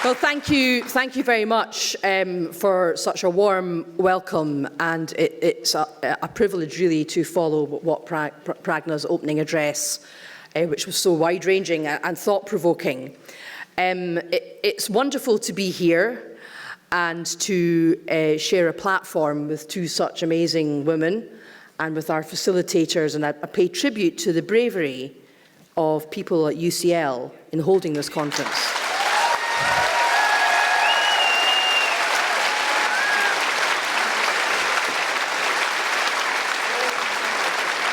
Well, thank you very much for such a warm welcome, and it's a privilege really to follow what Pragna's opening address, which was so wide-ranging and thought-provoking. It's wonderful to be here and to share a platform with two such amazing women and with our facilitators, and I pay tribute to the bravery of people at UCL in holding this conference.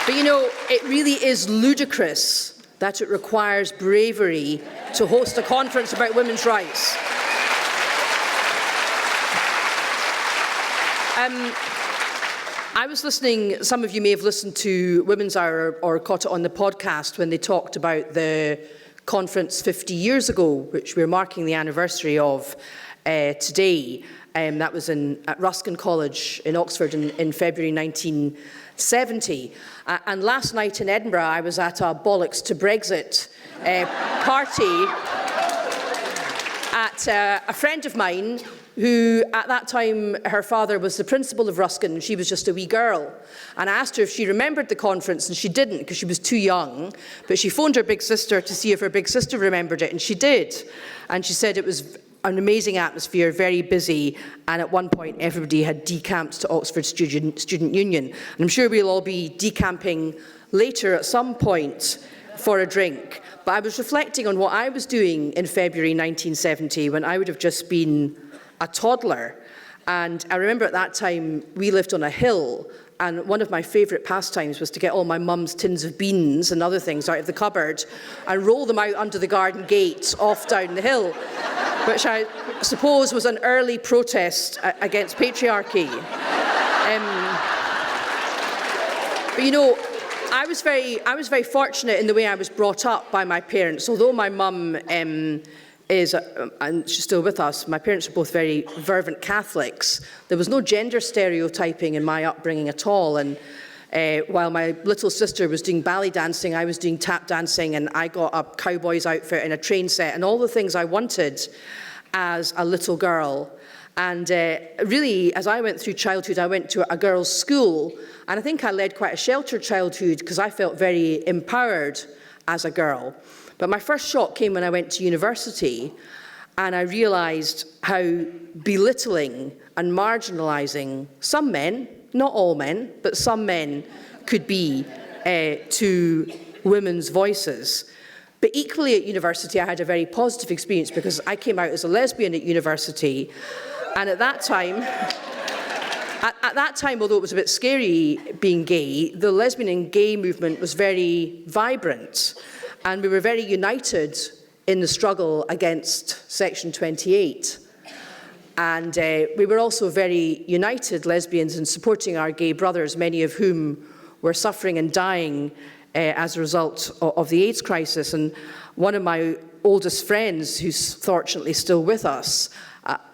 But you know, it really is ludicrous that it requires bravery to host a conference about women's rights. I was listening, some of you may have listened to Women's Hour or caught it on the podcast when they talked about the conference 50 years ago, which we're marking the anniversary of today. That was at Ruskin College in Oxford in February 1970. And last night in Edinburgh, I was at a Bollocks to Brexit party at a friend of mine who, at that time, her father was the principal of Ruskin, and she was just a wee girl. And I asked her if she remembered the conference, and she didn't, because she was too young. But she phoned her big sister to see if her big sister remembered it, and she did. And she said it was an amazing atmosphere, very busy, and at one point everybody had decamped to Oxford Student Union. And I'm sure we'll all be decamping later at some point for a drink. But I was reflecting on what I was doing in February 1970 when I would have just been a toddler. And I remember at that time we lived on a hill, and one of my favourite pastimes was to get all my mum's tins of beans and other things out of the cupboard and roll them out under the garden gate off down the hill, which I suppose was an early protest against patriarchy. But you know, I was very fortunate in the way I was brought up by my parents. Although my mum is, and she's still with us, my parents were both very fervent Catholics. There was no gender stereotyping in my upbringing at all. And while my little sister was doing ballet dancing, I was doing tap dancing, and I got a cowboy's outfit and a train set and all the things I wanted as a little girl. And really, as I went through childhood, I went to a girls' school, and I think I led quite a sheltered childhood because I felt very empowered as a girl. But my first shock came when I went to university, and I realised how belittling and marginalising some men, not all men, but some men could be to women's voices. But equally at university, I had a very positive experience because I came out as a lesbian at university, and at that time, although it was a bit scary being gay, the lesbian and gay movement was very vibrant. And we were very united in the struggle against Section 28. And we were also very united, lesbians, in supporting our gay brothers, many of whom were suffering and dying as a result of the AIDS crisis. And one of my oldest friends, who's fortunately still with us,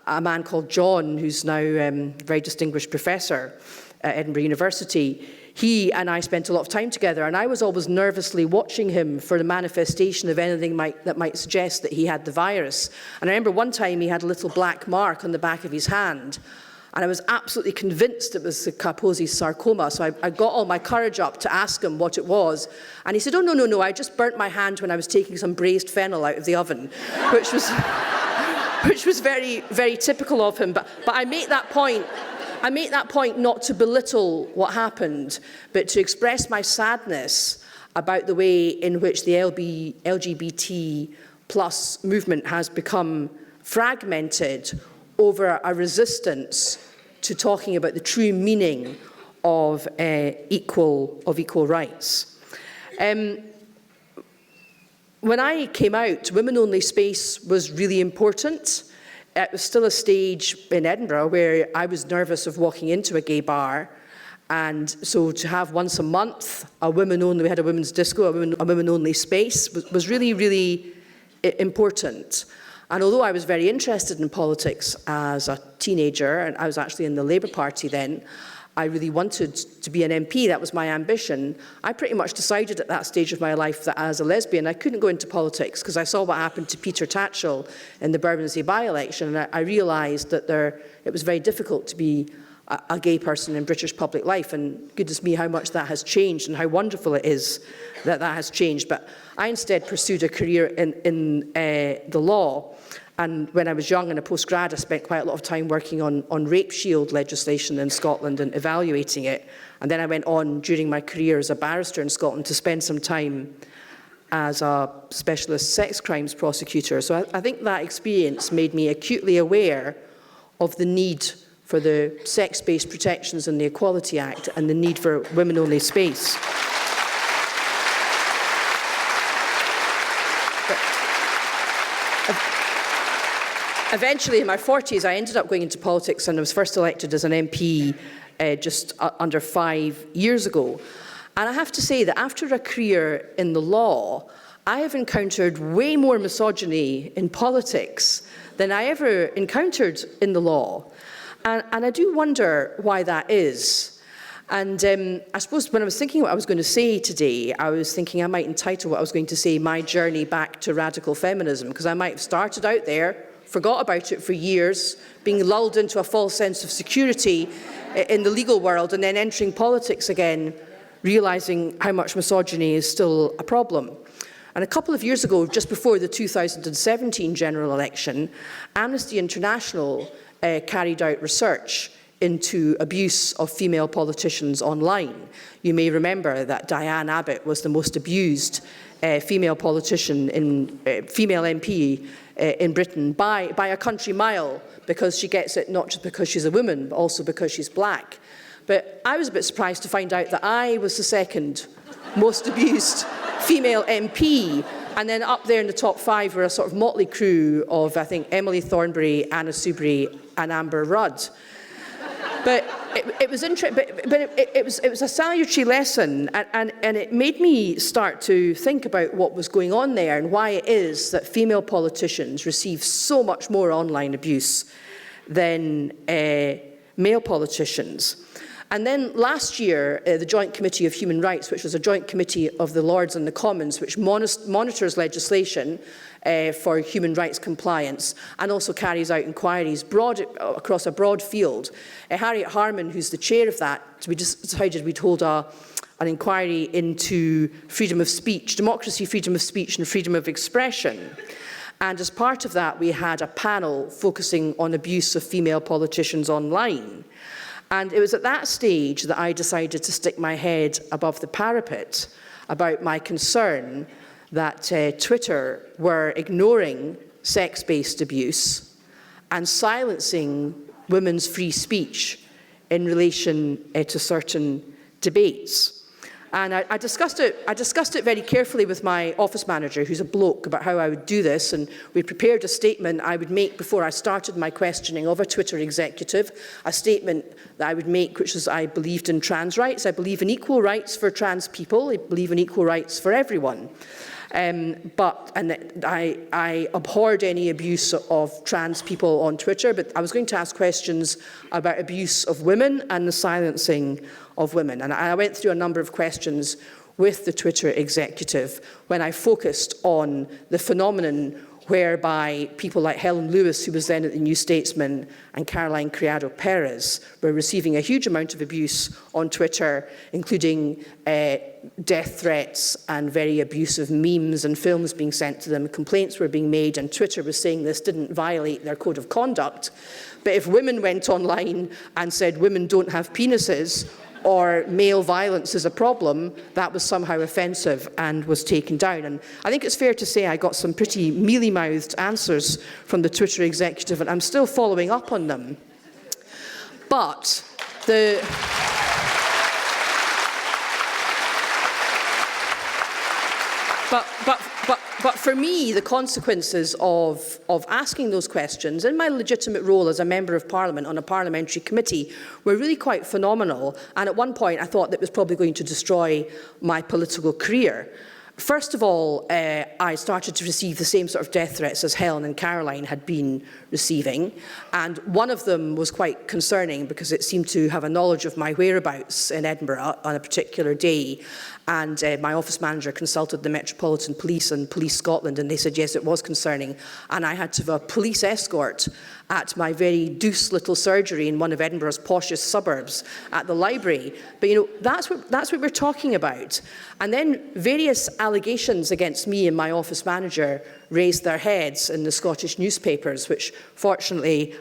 a man called John, who's now a very distinguished professor at Edinburgh University, he and I spent a lot of time together, and I was always nervously watching him for the manifestation of anything that might suggest that he had the virus. And I remember one time he had a little black mark on the back of his hand, and I was absolutely convinced it was the Kaposi's sarcoma, so I got all my courage up to ask him what it was. And he said, "Oh, no, I just burnt my hand when I was taking some braised fennel out of the oven," which was very, very typical of him. But I make that point not to belittle what happened, but to express my sadness about the way in which the LGBT plus movement has become fragmented over a resistance to talking about the true meaning of equal rights. When I came out, women-only space was really important. It was still a stage in Edinburgh where I was nervous of walking into a gay bar. And so to have once a month a women-only, we had a women's disco, a women-only space, was really, really important. And although I was very interested in politics as a teenager, and I was actually in the Labour Party then, I really wanted to be an MP. That was my ambition. I pretty much decided at that stage of my life that as a lesbian, I couldn't go into politics because I saw what happened to Peter Tatchell in the Bermondsey by-election, and I realised that it was very difficult to be a gay person in British public life, and goodness me, how much that has changed and how wonderful it is that that has changed. But I instead pursued a career in the law, and when I was young and a postgrad, I spent quite a lot of time working on rape shield legislation in Scotland and evaluating it. And then I went on during my career as a barrister in Scotland to spend some time as a specialist sex crimes prosecutor. So I think that experience made me acutely aware of the need for the sex-based protections in the Equality Act and the need for women-only space. Eventually, in my 40s, I ended up going into politics, and I was first elected as an MP just under 5 years ago. And I have to say that after a career in the law, I have encountered way more misogyny in politics than I ever encountered in the law. And I do wonder why that is. And I suppose when I was thinking what I was going to say today, I was thinking I might entitle what I was going to say My Journey Back to Radical Feminism, because I might have started out there, forgot about it for years, being lulled into a false sense of security in the legal world, and then entering politics again, realising how much misogyny is still a problem. And a couple of years ago, just before the 2017 general election, Amnesty International carried out research into abuse of female politicians online. You may remember that Diane Abbott was the most abused female politician, female MP in Britain by a country mile, because she gets it not just because she's a woman, but also because she's black. But I was a bit surprised to find out that I was the second most abused female MP. And then up there in the top 5 were a sort of motley crew of, I think, Emily Thornberry, Anna Soubry, and Amber Rudd. But it was it was a salutary lesson, and it made me start to think about what was going on there and why it is that female politicians receive so much more online abuse than male politicians. And then last year, the Joint Committee of Human Rights, which was a joint committee of the Lords and the Commons, which monitors legislation for human rights compliance and also carries out inquiries across a broad field. Harriet Harman, who's the chair of that, we just decided we'd hold an inquiry into freedom of speech, democracy, freedom of speech and freedom of expression. And as part of that, we had a panel focusing on abuse of female politicians online. And it was at that stage that I decided to stick my head above the parapet about my concern that Twitter were ignoring sex-based abuse and silencing women's free speech in relation to certain debates. And I discussed it very carefully with my office manager, who's a bloke, about how I would do this, and we prepared a statement I would make before I started my questioning of a Twitter executive, a statement that I would make which was I believed in trans rights, I believe in equal rights for trans people, I believe in equal rights for everyone. I abhorred any abuse of trans people on Twitter, but I was going to ask questions about abuse of women and the silencing of women. And I went through a number of questions with the Twitter executive when I focused on the phenomenon whereby people like Helen Lewis, who was then at the New Statesman, and Caroline Criado Perez were receiving a huge amount of abuse on Twitter, including death threats and very abusive memes and films being sent to them. Complaints were being made, and Twitter was saying this didn't violate their code of conduct. But if women went online and said women don't have penises, or male violence is a problem, that was somehow offensive and was taken down. And I think it's fair to say I got some pretty mealy-mouthed answers from the Twitter executive, and I'm still following up on them. But But for me, the consequences of asking those questions in my legitimate role as a Member of Parliament on a parliamentary committee were really quite phenomenal. And at one point, I thought that was probably going to destroy my political career. First of all, I started to receive the same sort of death threats as Helen and Caroline had been receiving, and one of them was quite concerning because it seemed to have a knowledge of my whereabouts in Edinburgh on a particular day, and my office manager consulted the Metropolitan Police and Police Scotland, and they said yes, it was concerning, and I had to have a police escort at my very douce little surgery in one of Edinburgh's poshest suburbs at the library. But, you know, that's what we're talking about. And then various allegations against me and my office manager raised their heads in the Scottish newspapers, which fortunately,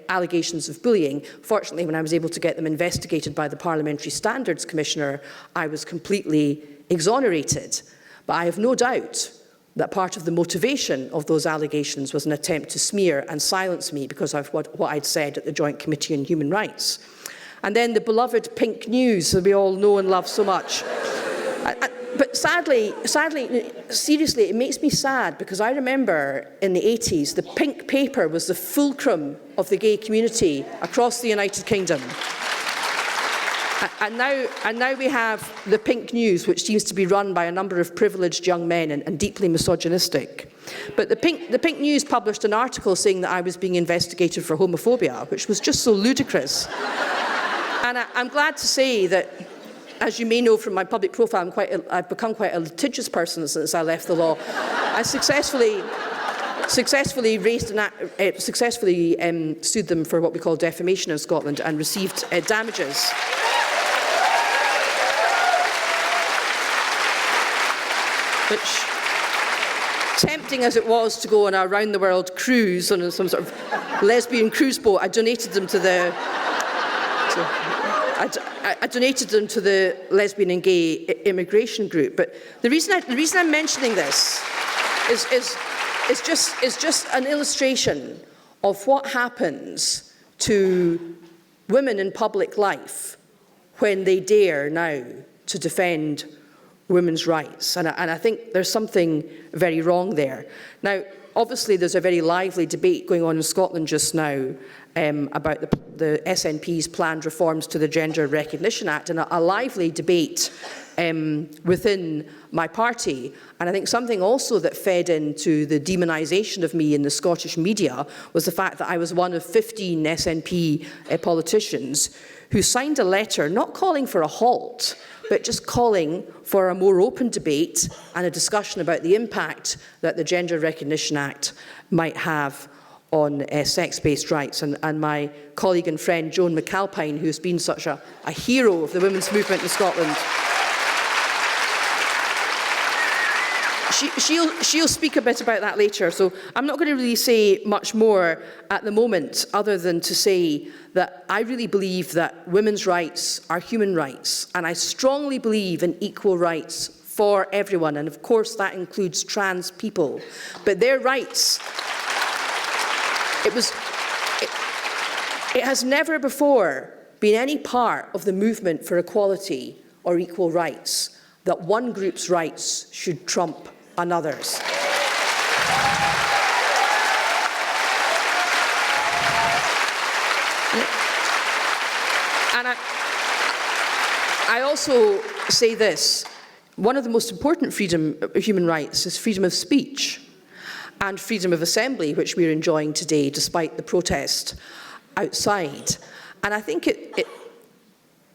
allegations of bullying, fortunately when I was able to get them investigated by the Parliamentary Standards Commissioner, I was completely exonerated. But I have no doubt that part of the motivation of those allegations was an attempt to smear and silence me because of what I'd said at the Joint Committee on Human Rights. And then the beloved pink news that we all know and love so much. But sadly, seriously, it makes me sad because I remember in the 80s, the pink paper was the fulcrum of the gay community across the United Kingdom. And now we have the pink news, which seems to be run by a number of privileged young men and deeply misogynistic. But the pink news published an article saying that I was being investigated for homophobia, which was just so ludicrous. And I'm glad to say that, as you may know from my public profile, I've become quite a litigious person since I left the law. I successfully sued them for what we call defamation in Scotland and received damages. Which, tempting as it was to go on a round-the-world cruise on some sort of lesbian cruise boat, I donated them to the lesbian and gay immigration group. But the reason I'm mentioning this is just an illustration of what happens to women in public life when they dare now to defend women's rights. And I think there's something very wrong there. Now, obviously, there's a very lively debate going on in Scotland just now about the SNP's planned reforms to the Gender Recognition Act, and a lively debate within my party. And I think something also that fed into the demonisation of me in the Scottish media was the fact that I was one of 15 SNP politicians who signed a letter not calling for a halt, but just calling for a more open debate and a discussion about the impact that the Gender Recognition Act might have on sex-based rights. And my colleague and friend Joan McAlpine, who's been such a hero of the women's movement in Scotland, she'll speak a bit about that later, so I'm not going to really say much more at the moment other than to say that I really believe that women's rights are human rights, and I strongly believe in equal rights for everyone, and of course that includes trans people. But their rights, it has never before been any part of the movement for equality or equal rights that one group's rights should trump another's. And I also say this, one of the most important human rights is freedom of speech and freedom of assembly, which we're enjoying today despite the protest outside. And I think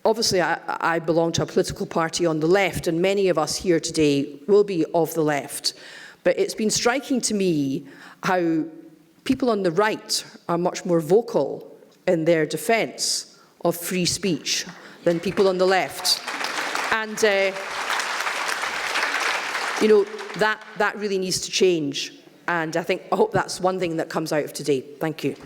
obviously, I belong to a political party on the left, and many of us here today will be of the left. But it's been striking to me how people on the right are much more vocal in their defence of free speech than people on the left. And, you know, that really needs to change. And I hope that's one thing that comes out of today. Thank you.